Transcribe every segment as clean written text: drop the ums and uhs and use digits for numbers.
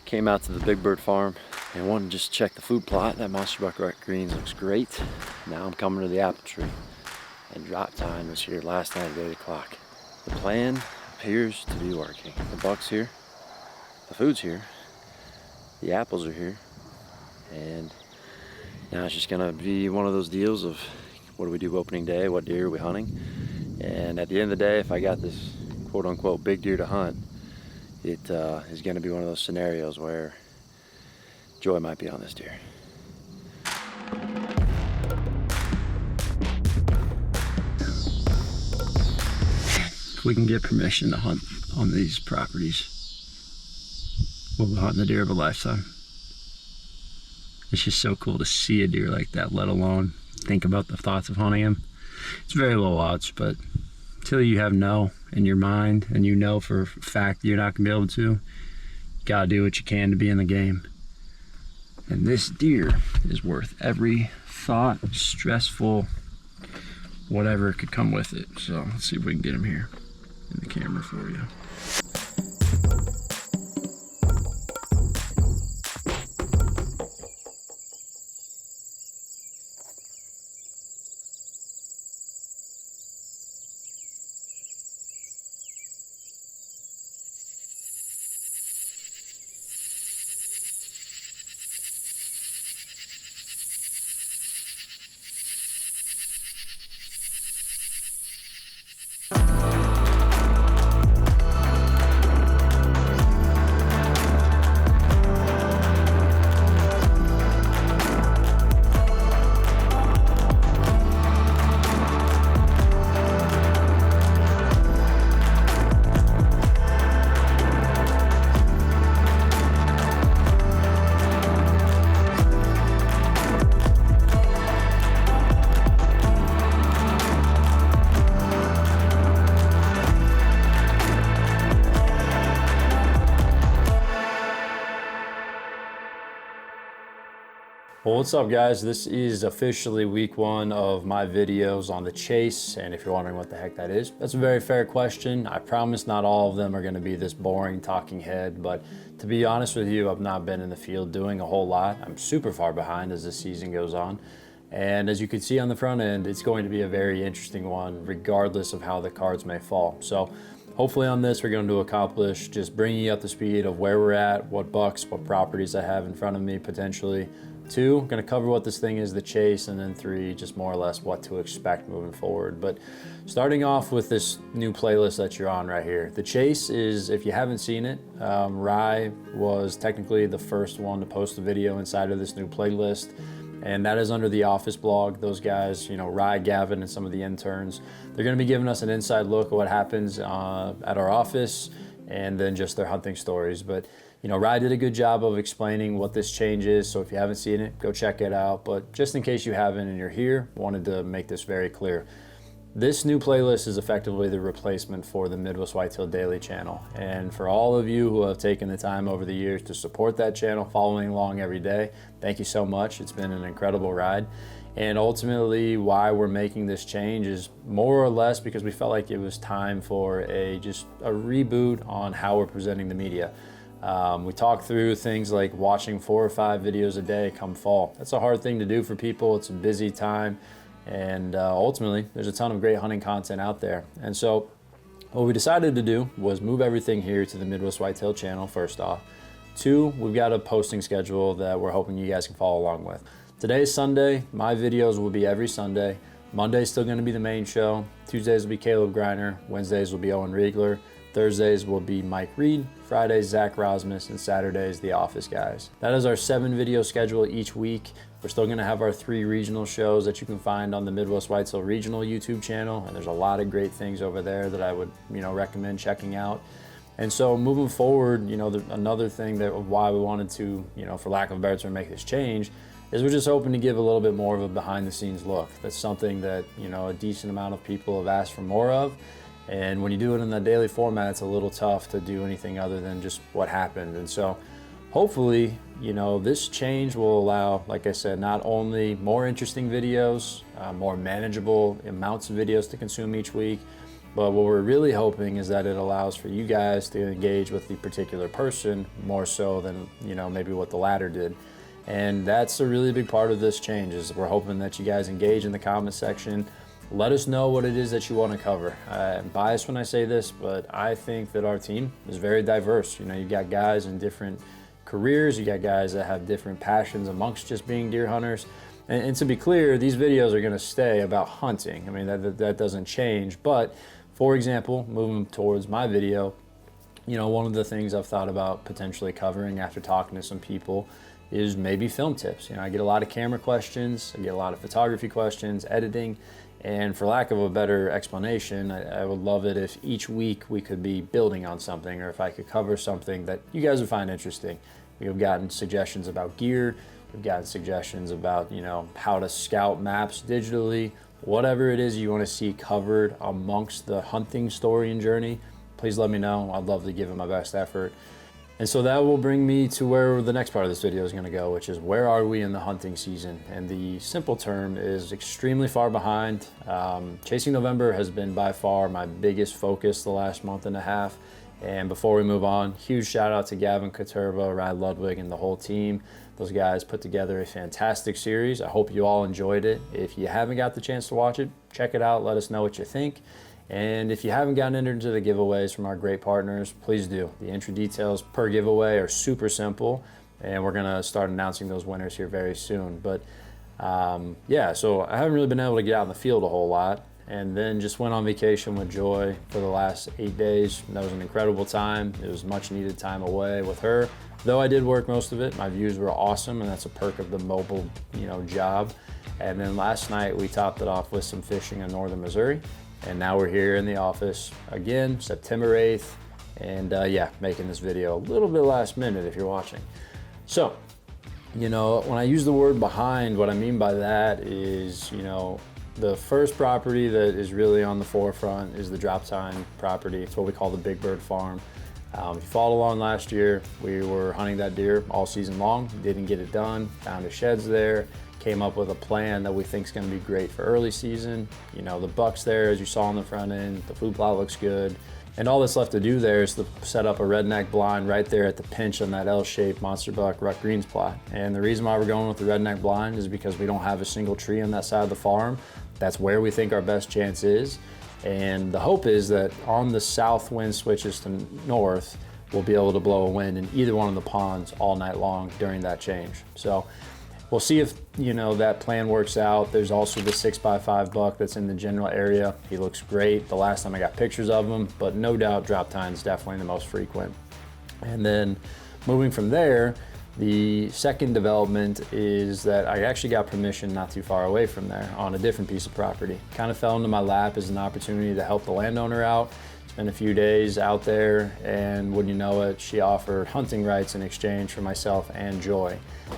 Came out to the Big Bird farm and wanted to just check the food plot. That monster buckeye greens looks great. Now I'm coming to the apple tree, and drop time was here last night at 8 o'clock. The plan appears to be working. The buck's here, the food's here, the apples are here, and now it's just gonna be one of those deals of what do we do opening day, what deer are we hunting, and at the end of the day, if I got this quote-unquote big deer to hunt, it is going to be one of those scenarios where joy might be on this deer. If we can get permission to hunt on these properties, we'll be hunting the deer of a lifetime. It's just so cool to see a deer like that, let alone think about the thoughts of hunting him. It's very low odds, but until you have no in your mind and you know for a fact you're not gonna be able to, you gotta do what you can to be in the game. And this deer is worth every thought, stressful, whatever could come with it. So let's see if we can get him here in the camera for you. Well, what's up guys? This is officially week one of my videos on the chase, and if you're wondering what the heck that is, that's a very fair question. I promise not all of them are going to be this boring talking head, but to be honest with you, I've not been in the field doing a whole lot. I'm super far behind as the season goes on, and as you can see on the front end, it's going to be a very interesting one regardless of how the cards may fall. So hopefully on this we're going to accomplish just bringing you up to speed of where we're at, what bucks, what properties I have in front of me potentially. 2, I'm going to cover what this thing is, the chase, and then 3, just more or less what to expect moving forward. But starting off with this new playlist that you're on right here. The chase is, if you haven't seen it, Rye was technically the first one to post a video inside of this new playlist, and that is under the Office blog. Those guys, you know, Rye, Gavin, and some of the interns, they're going to be giving us an inside look at what happens at our office, and then just their hunting stories. But you know, Rye did a good job of explaining what this change is, so if you haven't seen it, go check it out. But just in case you haven't and you're here, wanted to make this very clear. This new playlist is effectively the replacement for the Midwest Whitetail Daily channel. And for all of you who have taken the time over the years to support that channel, following along every day, thank you so much. It's been an incredible ride. And ultimately why we're making this change is more or less because we felt like it was time for just a reboot on how we're presenting the media. We talked through things like watching 4 or 5 videos a day come fall. That's a hard thing to do for people. It's a busy time, and ultimately there's a ton of great hunting content out there. And so what we decided to do was move everything here to the Midwest Whitetail channel first off. 2, we've got a posting schedule that we're hoping you guys can follow along with. Today's Sunday. My videos will be every Sunday. Monday's still going to be the main show. Tuesdays will be Caleb Greiner. Wednesdays will be Owen Riegler. Thursdays will be Mike Reed, Fridays Zach Rosmus, and Saturdays the Office guys. That is our 7 video schedule each week. We're still gonna have our 3 regional shows that you can find on the Midwest Whitetail Regional YouTube channel, and there's a lot of great things over there that I would recommend checking out. And so moving forward, another thing that why we wanted to, for lack of a better term, make this change is we're just hoping to give a little bit more of a behind the scenes look. That's something that, a decent amount of people have asked for more of. And when you do it in that daily format, it's a little tough to do anything other than just what happened. And so hopefully, this change will allow, like I said, not only more interesting videos, more manageable amounts of videos to consume each week, But what we're really hoping is that it allows for you guys to engage with the particular person more so than, you know, maybe what the latter did. And that's a really big part of this change, is we're hoping that you guys engage in the comment section. Let us know what it is that you want to cover. I'm biased when I say this, but I think that our team is very diverse. You know, you've got guys in different careers, you got guys that have different passions amongst just being deer hunters. And to be clear, these videos are going to stay about hunting. I mean, that doesn't change. But for example, moving towards my video, you know, one of the things I've thought about potentially covering after talking to some people is maybe film tips. You know, I get a lot of camera questions, I get a lot of photography questions, editing, and for lack of a better explanation, I would love it if each week we could be building on something, or if I could cover something that you guys would find interesting. We've gotten suggestions about gear, we've gotten suggestions about, you know, how to scout maps digitally, whatever it is you want to see covered amongst the hunting story and journey, please let me know. I'd love to give it my best effort. And so that will bring me to where the next part of this video is going to go, which is where are we in the hunting season? And the simple term is extremely far behind. Chasing November has been by far my biggest focus the last month and a half. And before we move on, huge shout out to Gavin Katerva, Ryan Ludwig, and the whole team. Those guys put together a fantastic series. I hope you all enjoyed it. If you haven't got the chance to watch it, check it out. Let us know what you think. And if you haven't gotten entered into the giveaways from our great partners, please do. The entry details per giveaway are super simple, and we're gonna start announcing those winners here very soon. But yeah, so I haven't really been able to get out in the field a whole lot, and then just went on vacation with Joy for the last 8 days. That was an incredible time. It was much needed time away with her. Though I did work most of it, my views were awesome, and that's a perk of the mobile, you know, job. And then last night we topped it off with some fishing in northern Missouri. And now we're here in the office again, September 8th. And yeah, making this video a little bit last minute if you're watching. So, you know, when I use the word behind, what I mean by that is, you know, the first property that is really on the forefront is the Drop Time property. It's what we call the Big Bird Farm. If you followed along last year, we were hunting that deer all season long, didn't get it done, found the sheds there, came up with a plan that we think is going to be great for early season. You know, the buck's there, as you saw on the front end, the food plot looks good, and all that's left to do there is to set up a redneck blind right there at the pinch on that L-shaped monster buck Ruck Greens plot. And the reason why we're going with the redneck blind is because we don't have a single tree on that side of the farm. That's where we think our best chance is. And the hope is that on the south wind switches to north, we'll be able to blow a wind in either one of the ponds all night long during that change. So we'll see if, you know, that plan works out. There's also the 6x5 buck that's in the general area. He looks great. The last time I got pictures of him, but no doubt Drop Time is definitely the most frequent. And then moving from there, the second development is that I actually got permission not too far away from there on a different piece of property. Kind of fell into my lap as an opportunity to help the landowner out. Spent a few days out there, and wouldn't you know it, she offered hunting rights in exchange for myself and Joy.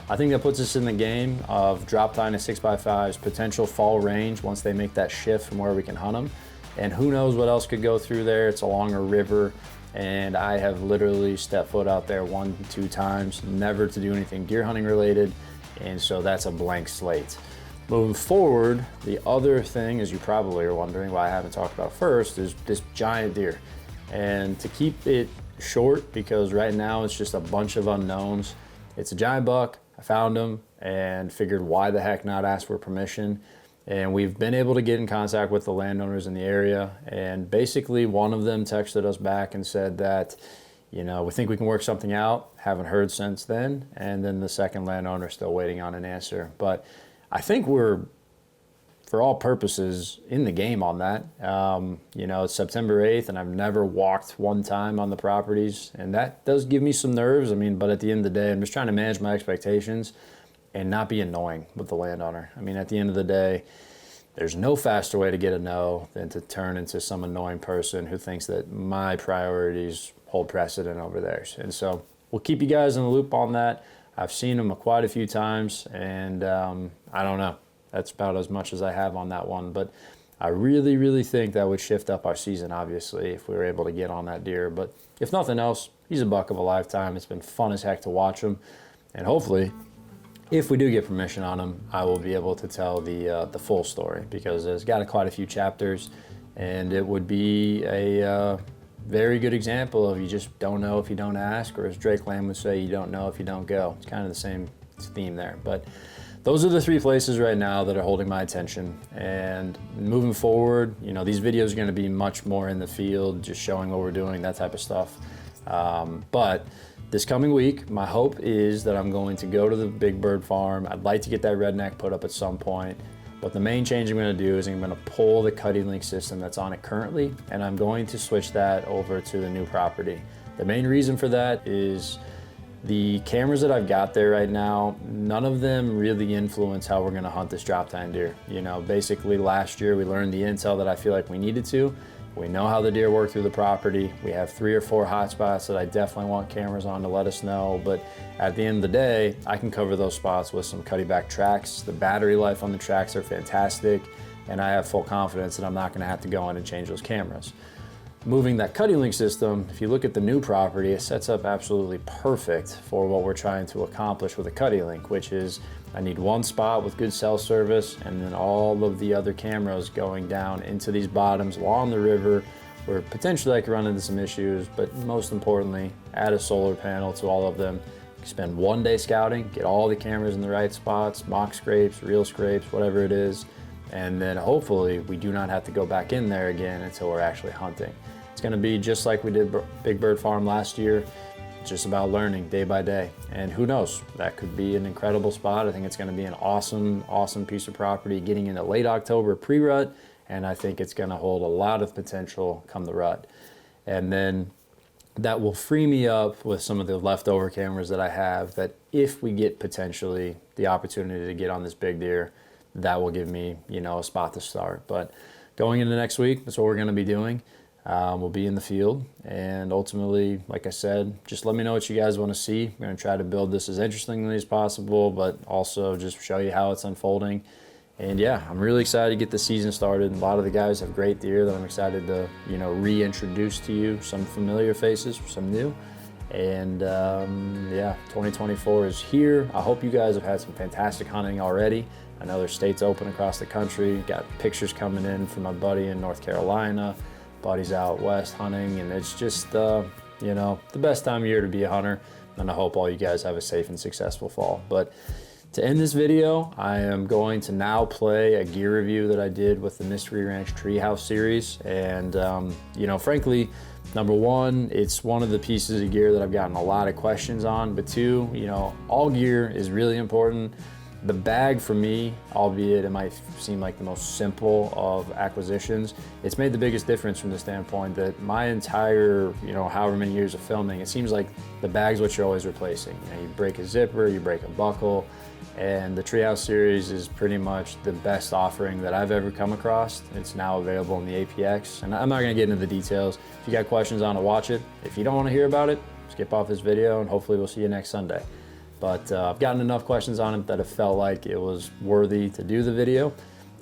I think that puts us in the game of Drop Time to 6x5's potential fall range once they make that shift from where we can hunt them. And who knows what else could go through there. It's along a river, and I have literally stepped foot out there 1-2 times, never to do anything deer hunting related, and so that's a blank slate. Moving forward, the other thing, as you probably are wondering why I haven't talked about first, is this giant deer. And to keep it short, because right now it's just a bunch of unknowns, it's a giant buck. I found him and figured why the heck not ask for permission. And we've been able to get in contact with the landowners in the area, and basically one of them texted us back and said that, you know, we think we can work something out. Haven't heard since then. And then the second landowner is still waiting on an answer. But I think we're, for all purposes, in the game on that. You know, it's September 8th, and I've never walked one time on the properties, and that does give me some nerves. I mean, but at the end of the day, I'm just trying to manage my expectations and not be annoying with the landowner. I mean, at the end of the day, there's no faster way to get a no than to turn into some annoying person who thinks that my priorities hold precedent over theirs. And so we'll keep you guys in the loop on that. I've seen them quite a few times, and I don't know. That's about as much as I have on that one. But I really, really think that would shift up our season, obviously, if we were able to get on that deer. But if nothing else, he's a buck of a lifetime. It's been fun as heck to watch him. And hopefully, if we do get permission on him, I will be able to tell the full story, because it's got quite a few chapters. And it would be a very good example of you just don't know if you don't ask, or as Drake Lamb would say, you don't know if you don't go. It's kind of the same theme there. But those are the 3 places right now that are holding my attention. And moving forward, you know, these videos are going to be much more in the field, just showing what we're doing, that type of stuff. But this coming week, my hope is that I'm going to go to the Big Bird Farm. I'd like to get that redneck put up at some point. But the main change I'm going to do is I'm going to pull the cutting link system that's on it currently, and I'm going to switch that over to the new property. The main reason for that is the cameras that I've got there right now, none of them really influence how we're going to hunt this drop tine deer. You know, basically last year we learned the intel that I feel like we needed to. We know how the deer work through the property. We have 3 or 4 hot spots that I definitely want cameras on to let us know. But at the end of the day, I can cover those spots with some cutty back tracks. The battery life on the tracks are fantastic, and I have full confidence that I'm not going to have to go in and change those cameras. Moving that cutting link system, if you look at the new property, it sets up absolutely perfect for what we're trying to accomplish with a cutting link, which is I need 1 spot with good cell service, and then all of the other cameras going down into these bottoms along the river, where potentially I could run into some issues, but most importantly, add a solar panel to all of them. Spend 1 day scouting, get all the cameras in the right spots, mock scrapes, real scrapes, whatever it is, and then hopefully we do not have to go back in there again until we're actually hunting. It's going to be just like we did Big Bird Farm last year. It's just about learning day by day, and who knows, that could be an incredible spot. I think it's going to be an awesome piece of property getting into late October pre-rut, and I think it's going to hold a lot of potential come the rut. And then that will free me up with some of the leftover cameras that I have, that if we get potentially the opportunity to get on this big deer, that will give me, you know, a spot to start. But going into next week, that's what we're going to be doing. We'll be in the field, and ultimately, like I said, just let me know what you guys want to see. I'm going to try to build this as interestingly as possible, but also just show you how it's unfolding. And yeah, I'm really excited to get the season started. A lot of the guys have great deer that I'm excited to, you know, reintroduce to you. Some familiar faces, some new. And yeah, 2024 is here. I hope you guys have had some fantastic hunting already. I know there's states open across the country. Got pictures coming in from my buddy in North Carolina. Buddies out west hunting, and it's just you know, the best time of year to be a hunter. And I hope all you guys have a safe and successful fall. But to end this video, I am going to now play a gear review that I did with the Mystery Ranch Treehouse series. And you know, frankly, number 1, it's one of the pieces of gear that I've gotten a lot of questions on. But 2, you know, all gear is really important. The bag for me, albeit it might seem like the most simple of acquisitions, it's made the biggest difference from the standpoint that my entire, you know, however many years of filming, it seems like the bag's what you're always replacing. You know, you break a zipper, you break a buckle, and the Treehouse series is pretty much the best offering that I've ever come across. It's now available in the APX, and I'm not gonna get into the details. If you got questions on it, watch it. If you don't wanna hear about it, skip off this video, and hopefully we'll see you next Sunday. But I've gotten enough questions on it that it felt like it was worthy to do the video,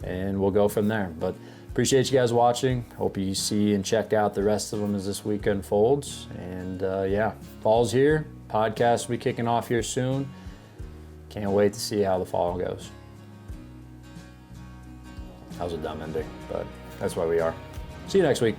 and we'll go from there. But appreciate you guys watching. Hope you see and check out the rest of them as this week unfolds. And yeah, fall's here. Podcast will be kicking off here soon. Can't wait to see how the fall goes. That was a dumb ending, but that's why we are. See you next week.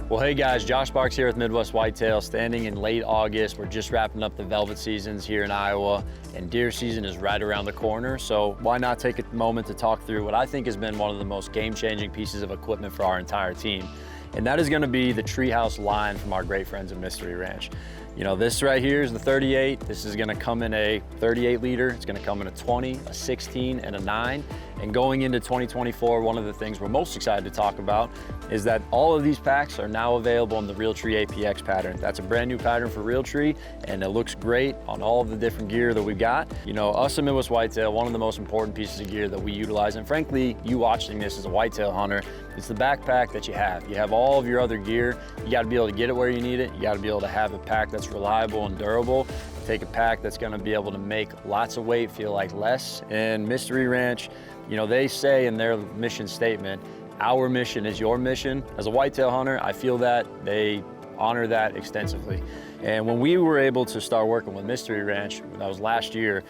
Well, hey guys, Josh Sparks here with Midwest Whitetail, standing in late August. We're just wrapping up the velvet seasons here in Iowa, and deer season is right around the corner. So why not take a moment to talk through what I think has been one of the most game-changing pieces of equipment for our entire team. And that is gonna be the Treehouse line from our great friends at Mystery Ranch. You know, this right here is the 38. This is gonna come in a 38 liter. It's gonna come in a 20, a 16, and a 9. And going into 2024, one of the things we're most excited to talk about is that all of these packs are now available in the Realtree APX pattern. That's a brand new pattern for Realtree, and it looks great on all of the different gear that we've got. You know, us at Midwest Whitetail, one of the most important pieces of gear that we utilize, and frankly, you watching this as a whitetail hunter, it's the backpack that you have. You have all of your other gear. You gotta be able to get it where you need it. You gotta be able to have a pack that's reliable and durable. Take a pack that's gonna be able to make lots of weight feel like less. And Mystery Ranch, you know, they say in their mission statement, our mission is your mission. As a whitetail hunter, I feel that they honor that extensively. And when we were able to start working with Mystery Ranch, that was last year,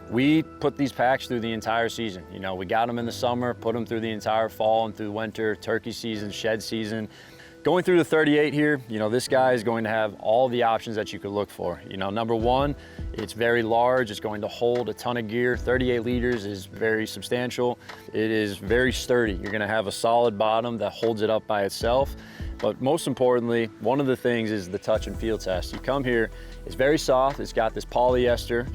We put these packs through the entire season. You know, we got them in the summer, put them through the entire fall and through winter, turkey season, shed season. Going through the 38 here, you know, this guy is going to have all the options that you could look for. You know, number one, it's very large. It's going to hold a ton of gear. 38 liters is very substantial. It is very sturdy. You're gonna have a solid bottom that holds it up by itself. But most importantly, one of the things is the touch and feel test. You come here, it's very soft. It's got this polyester.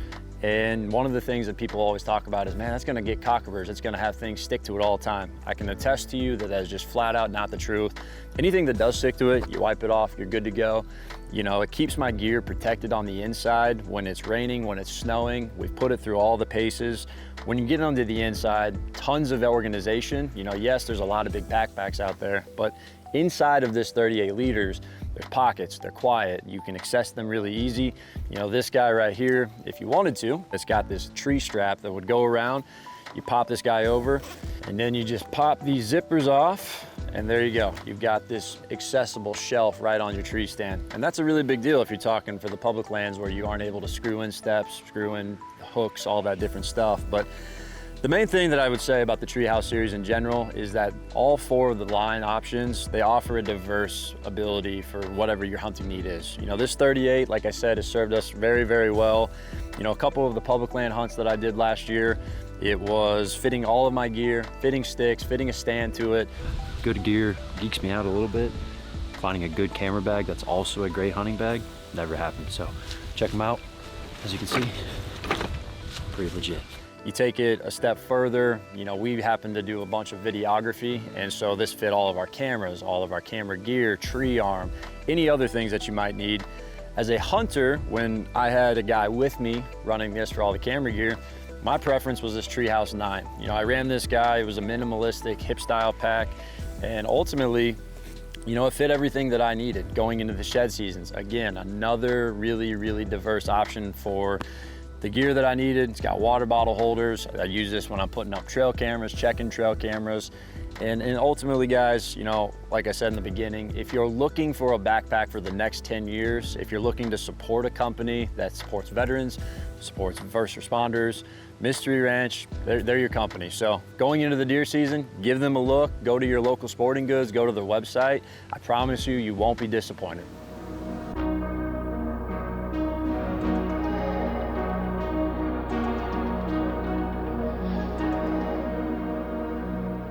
And one of the things that people always talk about is, man, that's gonna get cockroaches. It's gonna have things stick to it all the time. I can attest to you that that is just flat out not the truth. Anything that does stick to it, you wipe it off, you're good to go. You know, it keeps my gear protected on the inside when it's raining, when it's snowing. We've put it through all the paces. When you get onto the inside, tons of organization. You know, yes, there's a lot of big backpacks out there, but inside of this 38 liters, there's pockets, they're quiet. You can access them really easy. You know, this guy right here, if you wanted to, it's got this tree strap that would go around. You pop this guy over, and then you just pop these zippers off, and there you go. You've got this accessible shelf right on your tree stand. And that's a really big deal if you're talking for the public lands where you aren't able to screw in steps, screw in hooks, all that different stuff. But the main thing that I would say about the Treehouse series in general is that all four of the line options, they offer a diverse ability for whatever your hunting need is. You know, this 38, like I said, has served us very, very well. You know, a couple of the public land hunts that I did last year, it was fitting all of my gear, fitting sticks, fitting a stand to it. Good gear geeks me out a little bit. Finding a good camera bag that's also a great hunting bag, never happened. So check them out. As you can see, pretty legit. You take it a step further, you know, we happen to do a bunch of videography, and so this fit all of our cameras, all of our camera gear, tree arm, any other things that you might need. As a hunter, when I had a guy with me running this for all the camera gear, my preference was this Treehouse 9. You know, I ran this guy, it was a minimalistic hip style pack, and ultimately, you know, it fit everything that I needed going into the shed seasons. Again, another really, really diverse option for the gear that I needed. It's got water bottle holders. I use this when I'm putting up trail cameras, checking trail cameras. And ultimately, guys, you know, like I said in the beginning, if you're looking for a backpack for the next 10 years, if you're looking to support a company that supports veterans, supports first responders, Mystery Ranch, they're your company. So going into the deer season, give them a look, go to your local sporting goods, go to their website. I promise you, you won't be disappointed.